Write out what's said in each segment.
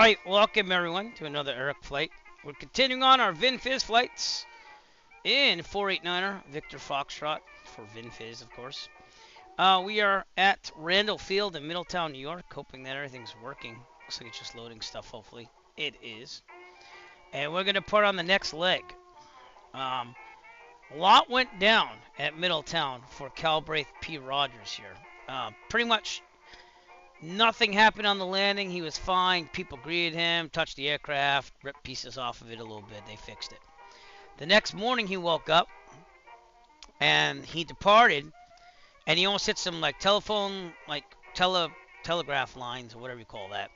Alright, welcome everyone to another Eric flight. We're continuing on our Vin Fiz flights in 489er, Victor Foxtrot, for Vin Fiz, of course. We are at Randall Field in Middletown, New York, hoping that everything's working. Looks like it's just loading stuff, hopefully. It is. And we're going to put on the next leg. A lot went down at Middletown for Calbraith P Rodgers here. Pretty much nothing happened on the landing. He was fine. People greeted him, touched the aircraft, ripped pieces off of it a little bit. They fixed it. The next morning he woke up and he departed, and he almost hit some like telephone, like telegraph lines or whatever you call that.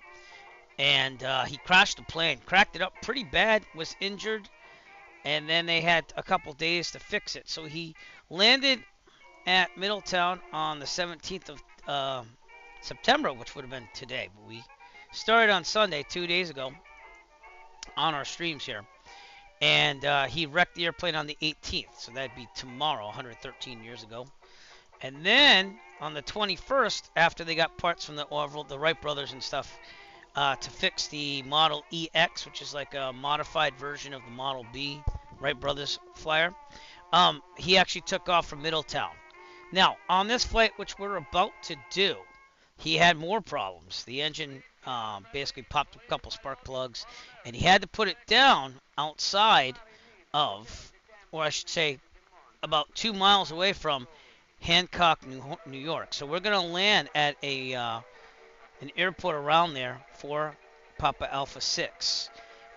And he crashed the plane, cracked it up pretty bad, was injured, and then they had a couple days to fix it. So he landed at Middletown on the 17th of September, which would have been today, but we started on Sunday, 2 days ago, on our streams here, and he wrecked the airplane on the 18th, so that'd be tomorrow, 113 years ago. And then on the 21st, after they got parts from the Wright brothers and stuff to fix the Model EX, which is like a modified version of the Model B Wright brothers flyer, he actually took off from Middletown. Now on this flight, which we're about to do, he had more problems. The engine basically popped a couple spark plugs, and he had to put it down outside of, or I should say, about 2 miles away from Hancock, New York. So we're going to land at an airport around there for Papa Alpha 6,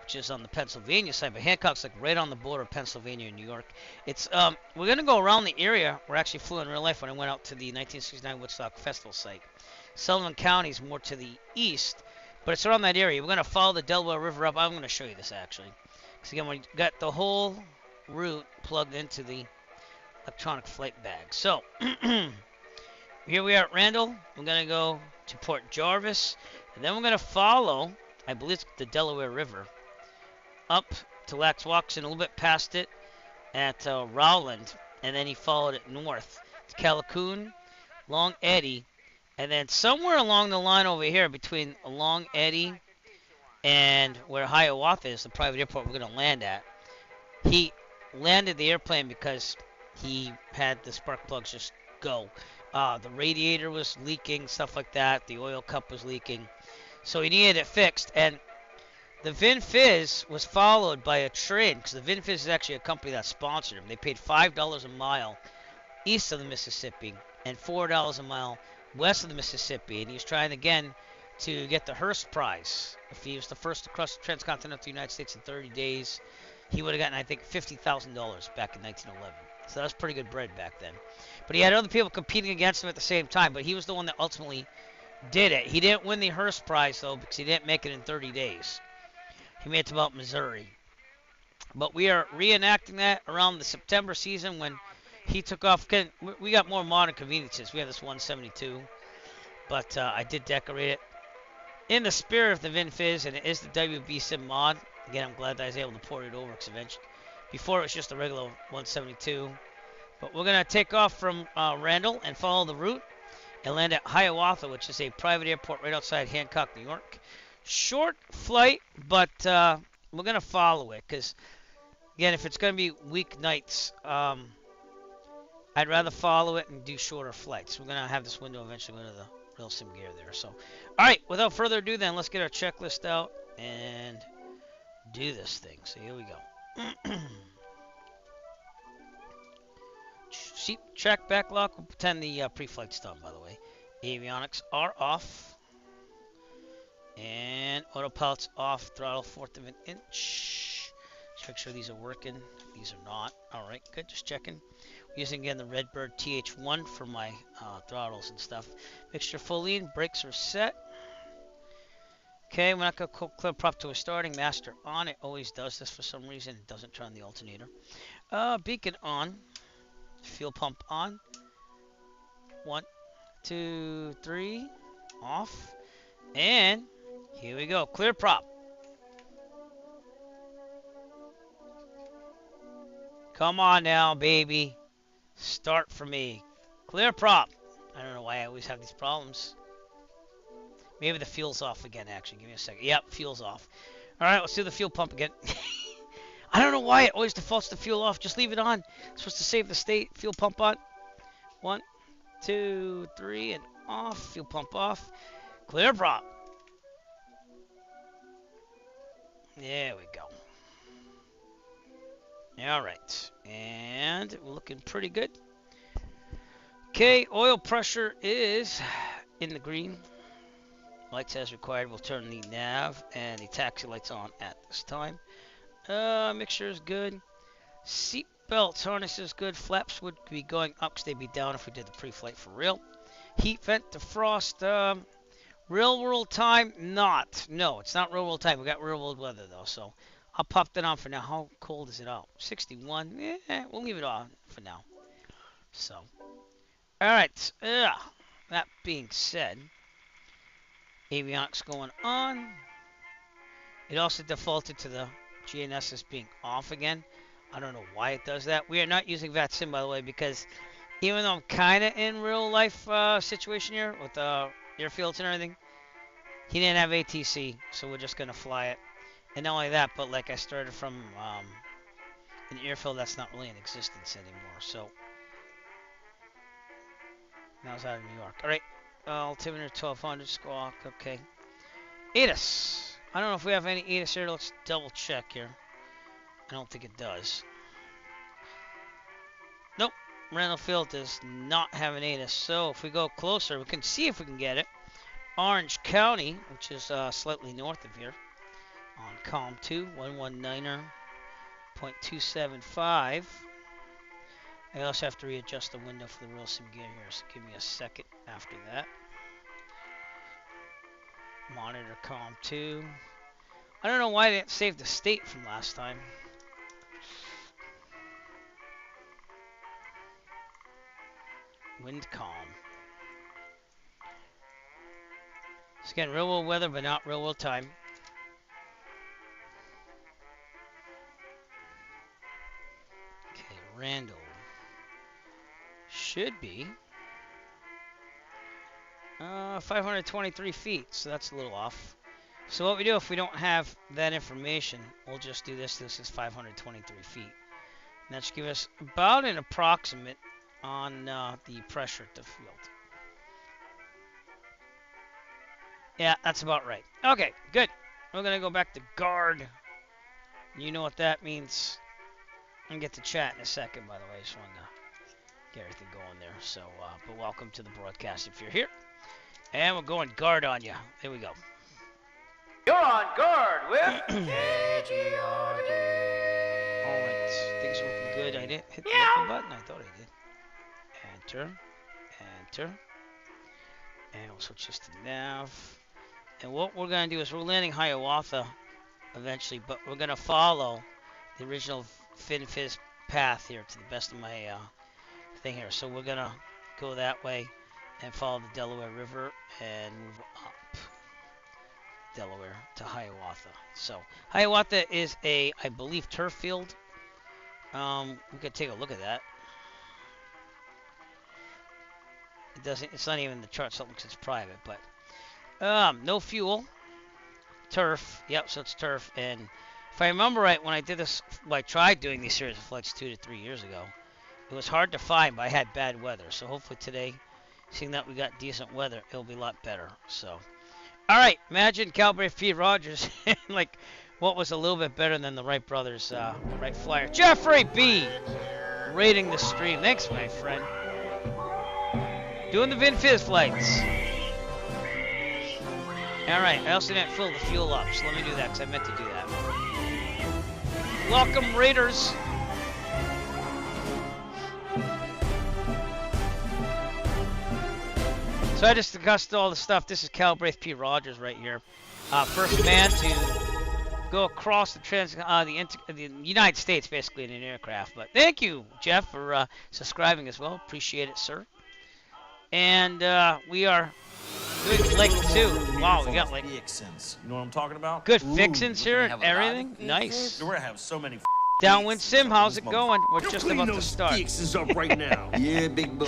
which is on the Pennsylvania side. But Hancock's like right on the border of Pennsylvania and New York. It's we're going to go around the area. We're actually flew in real life when I went out to the 1969 Woodstock Festival site. Sullivan County is more to the east, but it's around that area. We're going to follow the Delaware River up. I'm going to show you this, actually. Because, again, we got the whole route plugged into the electronic flight bag. So, here we are at Randall. We're going to go to Port Jarvis, and then we're going to follow, I believe it's the Delaware River, up to Laxwaxon, a little bit past it at Rowland, and then he followed it north to Callicoon, Long Eddy, and then somewhere along the line over here between Long Eddy and where Hiawatha is, the private airport we're going to land at, he landed the airplane because he had the spark plugs just go. The radiator was leaking, stuff like that. The oil cup was leaking. So he needed it fixed. And the Vin Fiz was followed by a train, because the Vin Fiz is actually a company that sponsored him. They paid $5 a mile east of the Mississippi and $4 a mile west of the Mississippi, and he was trying again to get the Hearst Prize. If he was the first to cross the Transcontinental United States in 30 days, he would have gotten, I think, $50,000 back in 1911. So that was pretty good bread back then. But he had other people competing against him at the same time, but he was the one that ultimately did it. He didn't win the Hearst Prize, though, because he didn't make it in 30 days. He made it to about Missouri. But we are reenacting that around the September season when he took off. We got more modern conveniences. We have this 172, but I did decorate it in the spirit of the Vin Fiz, and it is the WB Sim mod. Again, I'm glad that I was able to port it over, because eventually, before it was just a regular 172. But we're going to take off from Randall and follow the route and land at Hiawatha, which is a private airport right outside Hancock, New York. Short flight, but we're going to follow it, because, again, if it's going to be weeknights, I'd rather follow it and do shorter flights. We're going to have this window eventually go to the real sim gear there. So, all right, without further ado then, let's get our checklist out and do this thing. So here we go. Seat track back lock. We'll pretend the pre-flight's done, by the way. Avionics are off. And autopilot's off. Throttle 1/4 of an inch. Just make sure these are working. These are not. All right, good. Just checking. Using again the Redbird TH1 for my throttles and stuff. Mixture full in, brakes are set. Okay, we're not going to clear prop till we're starting. Master on, it always does this for some reason. It doesn't turn the alternator. Beacon on. Fuel pump on. 1, 2, 3. Off. And here we go. Clear prop. Come on now, baby. Start for me. Clear prop. I don't know why I always have these problems. Maybe the fuel's off again, actually. Give me a second. Yep, fuel's off. All right, let's do the fuel pump again. I don't know why it always defaults to fuel off. Just leave it on. It's supposed to save the state. Fuel pump on. 1, 2, 3, and off. Fuel pump off. Clear prop. There we go. All right. And we're looking pretty good. Okay, oil pressure is in the green. Lights as required. We'll turn the nav and the taxi lights on at this time. Mixture is good. Seat belts, harness is good. Flaps would be going up because they'd be down if we did the pre-flight for real. Heat vent, defrost. Real world time, not. No, it's not real world time. We got real world weather though, so I'll pop that on for now. How cold is it out? 61. Yeah, we'll leave it on for now. So, all right. That being said, avionics going on. It also defaulted to the GNSS being off again. I don't know why it does that. We are not using VATSIM, by the way, because even though I'm kind of in real life situation here with airfields and everything, he didn't have ATC, so we're just going to fly it. And not only that, but like I started from an airfield that's not really in existence anymore. So now it's out of New York. All right, altimeter 1200, squawk, okay. ATIS. I don't know if we have any ATIS here. Let's double check here. I don't think it does. Nope. Randall Field does not have an ATIS. So if we go closer, we can see if we can get it. Orange County, which is slightly north of here, on COM 2, 119.275. I also have to readjust the window for the real sim gear here, so give me a second after that. Monitor COM 2. I don't know why they didn't save the state from last time. Wind calm. It's again real world weather, but not real world time. Okay, Randall should be 523 feet, so that's a little off. So what we do if we don't have that information, we'll just do this. This is 523 feet. And that should give us about an approximate on the pressure at the field. Yeah, that's about right. Okay, good. We're going to go back to guard. You know what that means. I'll get to chat in a second, by the way. I just wanted to get everything going there. So, but welcome to the broadcast if you're here. And we're going guard on you. There we go. You're on guard with KGRD. Alright, things are looking good. I didn't hit the open button. I thought I did. Enter. Enter. And we'll switch this to nav. And what we're going to do is we're landing Hiawatha eventually, but we're going to follow the original Vin Fiz path here to the best of my thing here. So we're going to go that way and follow the Delaware River and move up Delaware to Hiawatha. So Hiawatha is a, I believe, turf field. We could take a look at that. It doesn't. It's not even the chart. Something because it's private. But no fuel. Turf. Yep. So it's turf. And if I remember right, when I did this, well, I tried doing these series of flights 2 to 3 years ago. It was hard to find, but I had bad weather. So hopefully today, seeing that we got decent weather, it'll be a lot better. So, all right. Imagine Calbraith P Rodgers, like what was a little bit better than the Wright brothers, Wright Flyer. Jeffrey B. rating the stream. Thanks, my friend. Doing the Vin Fiz flights. Alright, I also didn't fill the fuel up, so let me do that because I meant to do that. Welcome, Raiders. So I just discussed all the stuff. This is Calbraith P Rodgers right here. First man to go across the United States, basically, in an aircraft. But thank you, Jeff, for subscribing as well. Appreciate it, sir. And we are doing flight 2. Wow, we got like fixins. You know what I'm talking about? good fixins here and everything. Nice. We're gonna have so many Downwind Sim, how's it going? We're just about to start. fixins up right now. Yeah, big boy.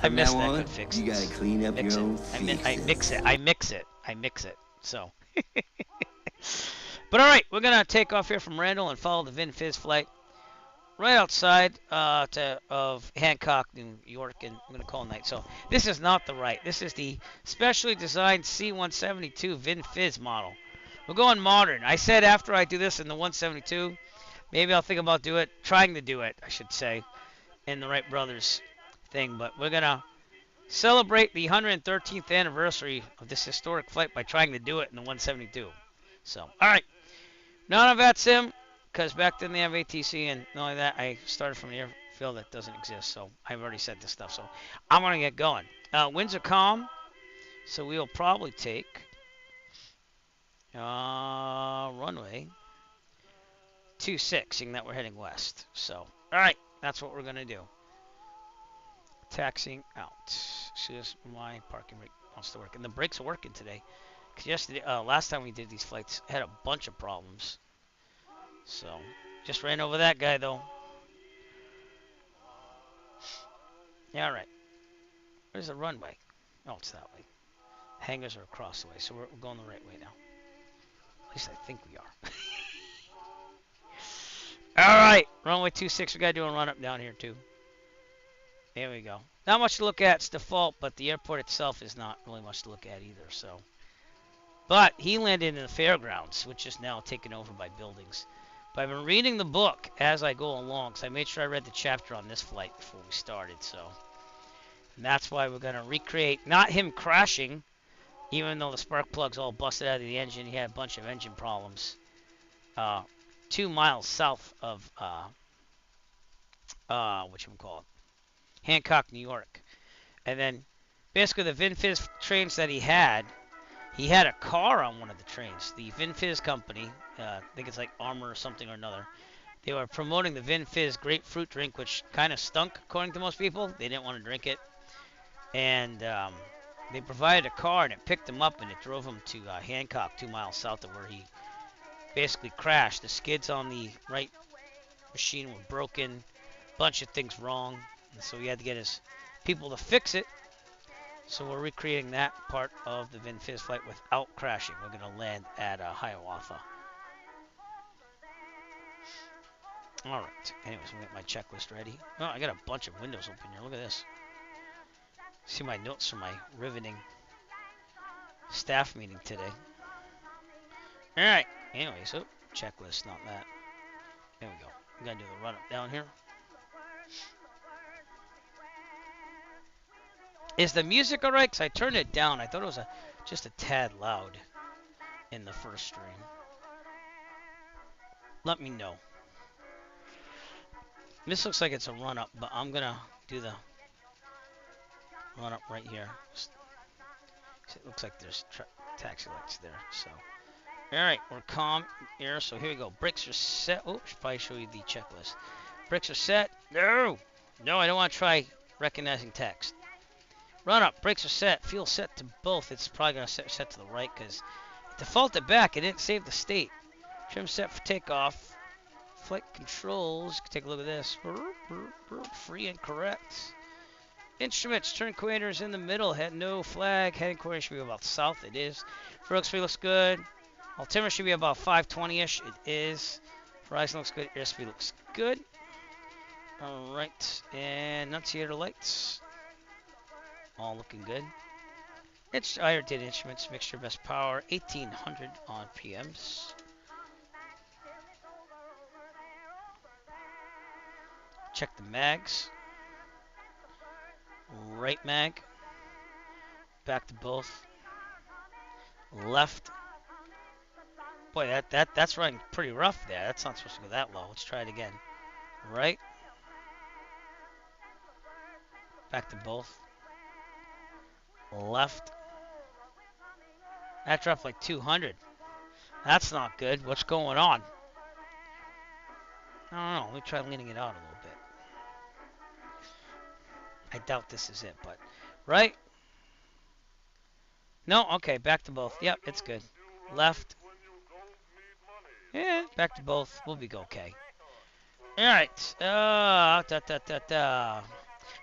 I missed From that now good on, fixins. you gotta clean up Mix your it. own I mix it. I mix it. So. But all right, we're gonna take off here from Randall and follow the Vin Fiz flight right outside of Hancock, New York, and I'm gonna call it night. So this is not the right. This is the specially designed C-172 Vin Fiz model. We're going modern. I said after I do this in the 172, maybe I'll think about trying to do it, I should say, in the Wright Brothers thing. But we're gonna celebrate the 113th anniversary of this historic flight by trying to do it in the 172. So, all right. None of that sim, because back then they have ATC, and not only that, I started from an airfield that doesn't exist, so I've already said this stuff, so I'm going to get going. Winds are calm, so we'll probably take runway 26, seeing that we're heading west. So, all right, that's what we're going to do. Taxiing out. See, my parking brake wants to work, and the brakes are working today. Because yesterday, last time we did these flights, had a bunch of problems. So, just ran over that guy, though. Yeah, all right. Where's the runway? Oh, it's that way. Hangars are across the way, so we're going the right way now. At least I think we are. All right, runway 26. We got to do a run-up down here, too. There we go. Not much to look at. It's default, but the airport itself is not really much to look at either, so... But he landed in the fairgrounds, which is now taken over by buildings. But I've been reading the book as I go along, because I made sure I read the chapter on this flight before we started. So, and that's why we're going to recreate, not him crashing, even though the spark plug's all busted out of the engine. He had a bunch of engine problems. 2 miles south of, Hancock, New York. And then, basically, the Vin Fiz trains that he had a car on one of the trains. The Vin Fiz company, I think it's like Armor or something or another, they were promoting the Vin Fiz grapefruit drink, which kind of stunk, according to most people. They didn't want to drink it. And they provided a car, and it picked him up, and it drove him to Hancock, 2 miles south of where he basically crashed. The skids on the right machine were broken, a bunch of things wrong, and so he had to get his people to fix it. So we're recreating that part of the Vin Fiz flight without crashing. We're going to land at Hiawatha. All right. Anyways, we'll get my checklist ready. Oh, I got a bunch of windows open here. Look at this. See my notes from my riveting staff meeting today. All right. Anyways, checklist, not that. There we go. We got to do the run up down here. Is the music alright? Because I turned it down. I thought it was just a tad loud in the first stream. Let me know. This looks like it's a run-up, but I'm going to do the run-up right here. It looks like there's taxi lights there. So, alright, we're calm here. So here we go. Brakes are set. Oh, should probably show you the checklist. Brakes are set. No! No, I don't want to try recognizing text. Run up, brakes are set, fuel set to both. It's probably going to set to the right because it defaulted back. It didn't save the state. Trim set for takeoff. Flight controls. Take a look at this. Free and correct. Instruments, turn coordinator in the middle. Head no flag. Heading coordinator should be about south. It is. Frogs speed looks good. Altimeter should be about 520-ish. It is. Horizon looks good. Airspeed looks good. All right. And annunciator lights. All looking good. It's higher data instruments, mixture best power, 1800 on PMs. Check the mags. Right mag. Back to both. Left. Boy, that's running pretty rough there. That's not supposed to go that low. Let's try it again. Right. Back to both. Left. That dropped like 200. That's not good. What's going on? I don't know. Let me try leaning it out a little bit. I doubt this is it, but... Right? No? Okay, back to both. Yep, it's good. Left. Yeah, back to both. We'll be okay. Alright.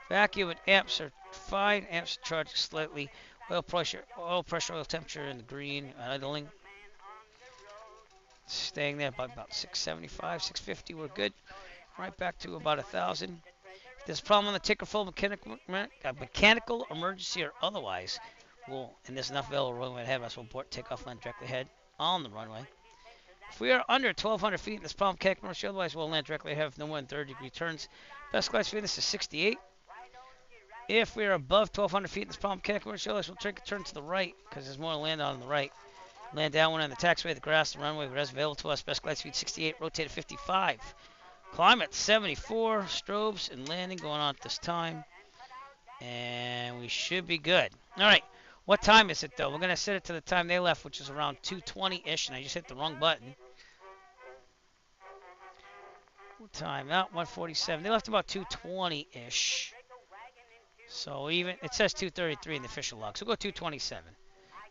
Vacuum and amps are fine. Amps are charging slightly. oil pressure, oil temperature in the green, idling. Staying there about 675, 650, we're good. Right back to about 1,000. If there's a problem on the ticker full mechanical emergency or otherwise, and there's enough available runway ahead of us, we'll abort takeoff, land directly ahead on the runway. If we are under 1,200 feet and this problem can't commercial, otherwise we'll land directly ahead with no more than 30-degree turns. Best class for this is 68. If we are above 1,200 feet and this problem can't commercial, otherwise we'll take a turn to the right because there's more to land on the right. Land downwind on the taxiway, the grass, the runway, whatever's available to us. Best glide speed 68, rotate at 55. Climate 74, strobes and landing going on at this time. And we should be good. All right. What time is it, though? We're going to set it to the time they left, which is around 2:20-ish, and I just hit the wrong button. What time? Not 1:47. They left about 2:20-ish. So even, it says 2:33 in the official log, so we'll go 2:27.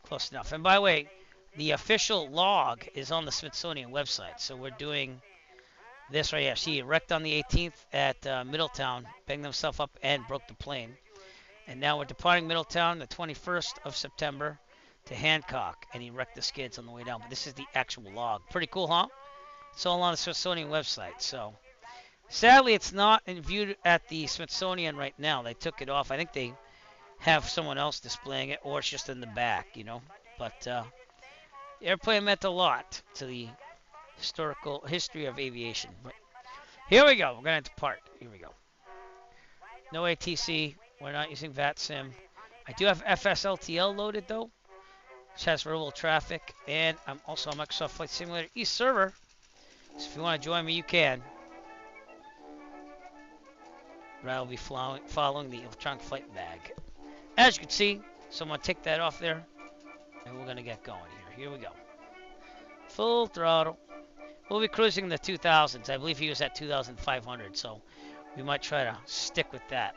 Close enough. And by the way, the official log is on the Smithsonian website, so we're doing this right here. See, wrecked on the 18th at Middletown, banged himself up and broke the plane. And now we're departing Middletown the 21st of September to Hancock, and he wrecked the skids on the way down. But this is the actual log. Pretty cool, huh? It's all on the Smithsonian website. So, sadly, it's not viewed at the Smithsonian right now. They took it off. I think they have someone else displaying it, or it's just in the back, you know. But the airplane meant a lot to the historical history of aviation. But here we go. We're going to depart. Here we go. No ATC. We're not using VATSIM. I do have FSLTL loaded, though, which has verbal traffic. And I'm also on Microsoft Flight Simulator East Server. So if you want to join me, you can. But I'll be following the electronic flight bag. As you can see, so I'm going to take that off there. And we're going to get going here. Here we go. Full throttle. We'll be cruising in the 2000s. I believe he was at 2,500, so we might try to stick with that.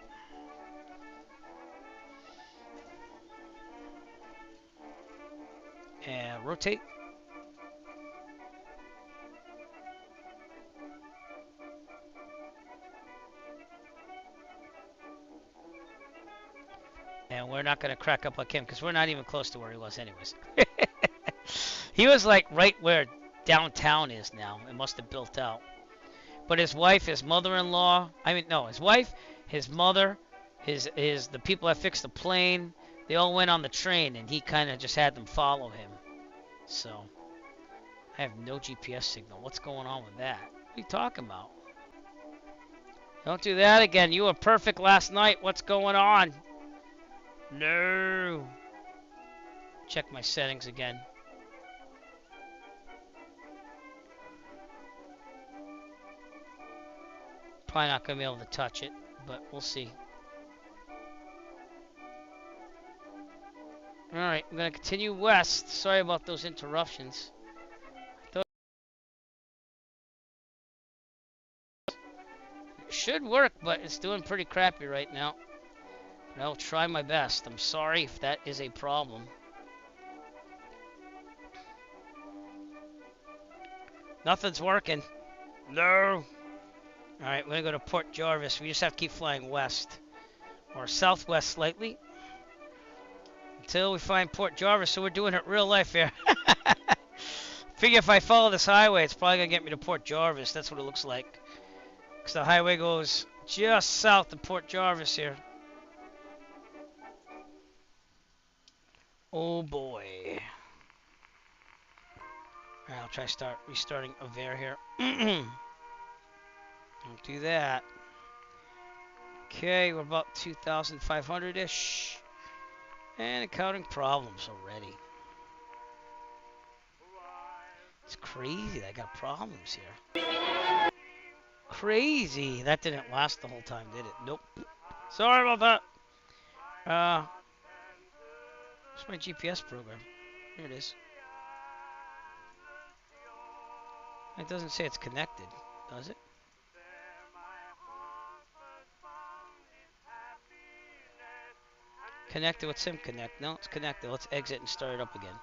And rotate. And we're not going to crack up like him because we're not even close to where he was anyways. He was like right where downtown is now. It must have built out. But his wife, his mother-in-law, his wife, his mother, the people that fixed the plane, they all went on the train, and he kind of just had them follow him. So, I have no GPS signal. What's going on with that? What are you talking about? Don't do that again. You were perfect last night. What's going on? No. Check my settings again. Probably not going to be able to touch it, but we'll see. Alright, I'm going to continue west. Sorry about those interruptions. It should work, but it's doing pretty crappy right now. But I'll try my best. I'm sorry if that is a problem. Nothing's working. No. Alright, we're going to go to Port Jarvis. We just have to keep flying west. Or southwest slightly. Until we find Port Jarvis, so we're doing it real life here. Figure if I follow this highway, it's probably going to get me to Port Jarvis. That's what it looks like. Because the highway goes just south of Port Jarvis here. Oh boy. Alright, I'll try restarting Aver here. Don't do that. Okay, we're about 2,500-ish. And encountering problems already. It's crazy that I got problems here. Crazy. That didn't last the whole time, did it? Nope. Sorry about that. Where's my GPS program? Here it is. It doesn't say it's connected, does it? Connected with SIM Connect. No, it's connected. Let's exit and start it up again.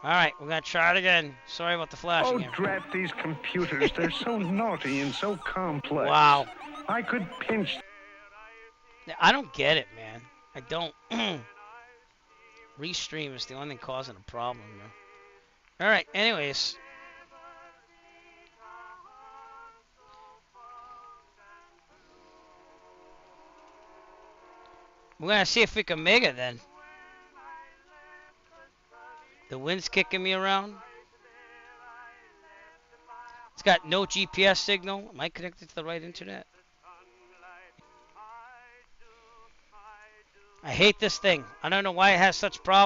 Alright, we're going to try it again. Sorry about the flashing here. Oh, drat these computers. They're so naughty and so complex. Wow. I could pinch. I don't get it, man. I don't. Restream is the only thing causing a problem, man. All right. Anyways. We're going to see if we can make it then. The wind's kicking me around. It's got no GPS signal. Am I connected to the right internet? I hate this thing. I don't know why it has such problems.